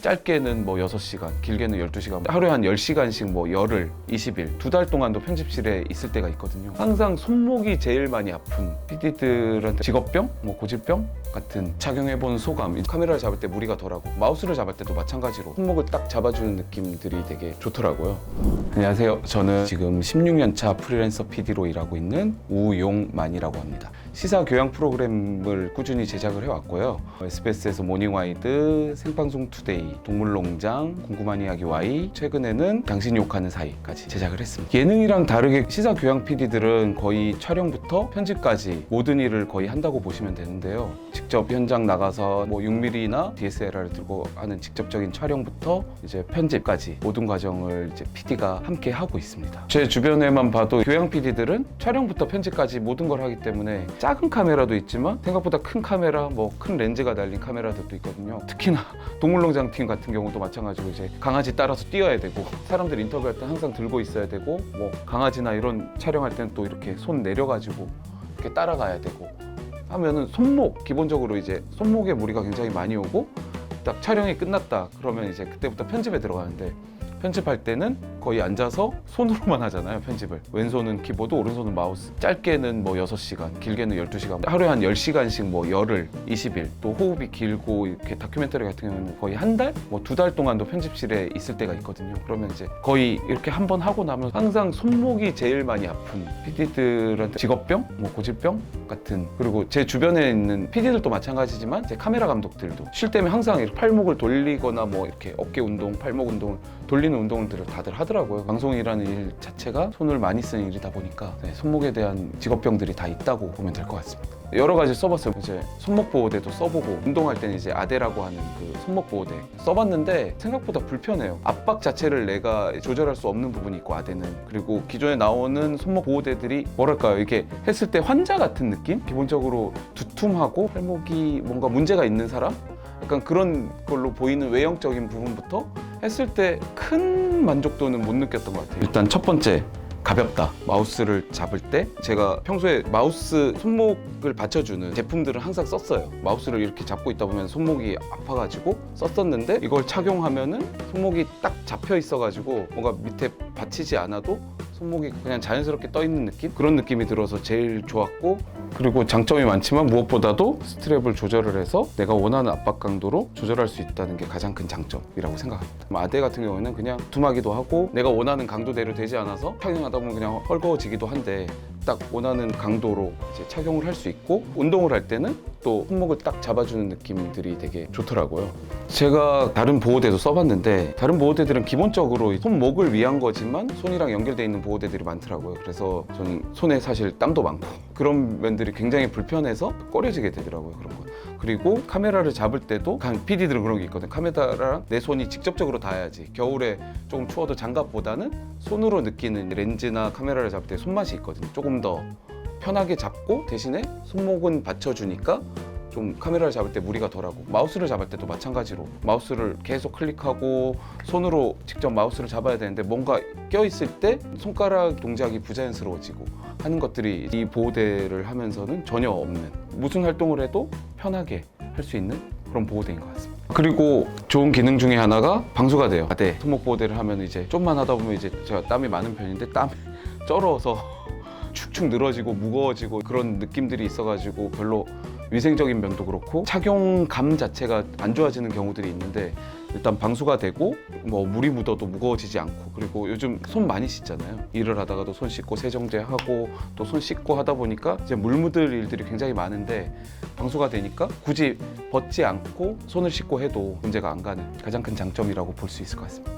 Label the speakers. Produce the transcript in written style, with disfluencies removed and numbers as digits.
Speaker 1: 짧게는 뭐 6시간, 길게는 12시간, 하루에 한 10시간씩 뭐 열흘, 20일, 2달 동안도 편집실에 있을 때가 있거든요. 항상 손목이 제일 많이 아픈 PD들한테 직업병, 뭐 고질병 같은 착용해본 소감, 카메라를 잡을 때 무리가 덜하고 마우스를 잡을 때도 마찬가지로 손목을 딱 잡아주는 느낌들이 되게 좋더라고요. 안녕하세요. 저는 지금 16년차 프리랜서 PD로 일하고 있는 우용만이라고 합니다. 시사 교양 프로그램을 꾸준히 제작을 해왔고요. SBS에서 모닝와이드, 생방송 투데이, 동물농장, 궁금한 이야기 Y, 최근에는 당신 욕하는 사이까지 제작을 했습니다. 예능이랑 다르게 시사 교양 PD들은 거의 촬영부터 편집까지 모든 일을 거의 한다고 보시면 되는데요. 직접 현장 나가서 뭐 6mm나 DSLR을 들고 하는 직접적인 촬영부터 이제 편집까지 모든 과정을 이제 PD가 함께 하고 있습니다. 제 주변에만 봐도 교양 PD들은 촬영부터 편집까지 모든 걸 하기 때문에 작은 카메라도 있지만 생각보다 큰 카메라, 뭐 큰 렌즈가 달린 카메라들도 있거든요. 특히나 동물농장 팀 같은 경우도 마찬가지고 이제 강아지 따라서 뛰어야 되고 사람들 인터뷰할 때 항상 들고 있어야 되고 뭐 강아지나 이런 촬영할 때는 또 이렇게 손 내려가지고 이렇게 따라가야 되고 하면은 손목, 기본적으로 이제 손목에 무리가 굉장히 많이 오고 딱 촬영이 끝났다 그러면 이제 그때부터 편집에 들어가는데 편집할 때는 거의 앉아서 손으로만 하잖아요, 편집을. 왼손은 키보드, 오른손은 마우스. 짧게는 뭐 6시간, 길게는 12시간, 하루에 한 10시간씩 뭐 열흘, 20일, 또 호흡이 길고 이렇게 다큐멘터리 같은 경우는 거의 한 달? 뭐 2달 동안도 편집실에 있을 때가 있거든요. 그러면 이제 거의 이렇게 한 번 하고 나면 항상 손목이 제일 많이 아픈 PD들한테 직업병, 뭐 고질병 같은, 그리고 제 주변에 있는 PD들도 마찬가지지만 제 카메라 감독들도 쉴 때면 항상 이렇게 팔목을 돌리거나 뭐 이렇게 어깨 운동, 팔목 운동을 돌리는 운동들을 다들 하더라고요. 방송이라는 일 자체가 손을 많이 쓰는 일이다 보니까 손목에 대한 직업병들이 다 있다고 보면 될 것 같습니다. 여러 가지 써봤어요. 이제 손목 보호대도 써보고 운동할 때는 이제 아대라고 하는 그 손목 보호대 써봤는데 생각보다 불편해요. 압박 자체를 내가 조절할 수 없는 부분이 있고 아대는, 그리고 기존에 나오는 손목 보호대들이 뭐랄까요, 이렇게 했을 때 환자 같은 느낌? 기본적으로 두툼하고 팔목이 뭔가 문제가 있는 사람? 약간 그런 걸로 보이는 외형적인 부분부터 했을 때 큰 만족도는 못 느꼈던 것 같아요. 일단 첫 번째, 가볍다. 마우스를 잡을 때 제가 평소에 마우스 손목을 받쳐주는 제품들을 항상 썼어요. 마우스를 이렇게 잡고 있다 보면 손목이 아파가지고 썼었는데 이걸 착용하면은 손목이 딱 잡혀 있어가지고 뭔가 밑에 받치지 않아도 손목이 그냥 자연스럽게 떠 있는 느낌? 그런 느낌이 들어서 제일 좋았고, 그리고 장점이 많지만 무엇보다도 스트랩을 조절을 해서 내가 원하는 압박 강도로 조절할 수 있다는 게 가장 큰 장점이라고 생각합니다. 아대 같은 경우에는 그냥 두툼하기도 하고 내가 원하는 강도대로 되지 않아서 착용하다 보면 그냥 헐거워지기도 한데 딱 원하는 강도로 이제 착용을 할 수 있고, 운동을 할 때는 또 손목을 딱 잡아주는 느낌들이 되게 좋더라고요. 제가 다른 보호대도 써봤는데 다른 보호대들은 기본적으로 손목을 위한 거지만 손이랑 연결되어 있는 보호대들이 많더라고요. 그래서 저는 손에 사실 땀도 많고 그런 면들이 굉장히 불편해서 꺼려지게 되더라고요, 그런 건. 그리고 카메라를 잡을 때도 PD들은 그런 게 있거든요. 카메라랑 내 손이 직접적으로 닿아야지. 겨울에 조금 추워도 장갑보다는 손으로 느끼는 렌즈나 카메라를 잡을 때 손맛이 있거든요. 조금 더 편하게 잡고 대신에 손목은 받쳐주니까 좀 카메라를 잡을 때 무리가 덜하고, 마우스를 잡을 때도 마찬가지로 마우스를 계속 클릭하고 손으로 직접 마우스를 잡아야 되는데 뭔가 껴있을 때 손가락 동작이 부자연스러워지고 하는 것들이 이 보호대를 하면서는 전혀 없는, 무슨 활동을 해도 편하게 할 수 있는 그런 보호대인 것 같습니다. 그리고 좋은 기능 중에 하나가 방수가 돼요. 아대 손목 보호대를 하면 이제 좀만 하다 보면 이제 제가 땀이 많은 편인데 땀이 쩔어서 축축 늘어지고 무거워지고 그런 느낌들이 있어가지고 별로 위생적인 면도 그렇고 착용감 자체가 안 좋아지는 경우들이 있는데, 일단 방수가 되고 뭐 물이 묻어도 무거워지지 않고, 그리고 요즘 손 많이 씻잖아요. 일을 하다가도 손 씻고 세정제하고 또 손 씻고 하다 보니까 이제 물 묻을 일들이 굉장히 많은데 방수가 되니까 굳이 벗지 않고 손을 씻고 해도 문제가 안 가는 가장 큰 장점이라고 볼 수 있을 것 같습니다.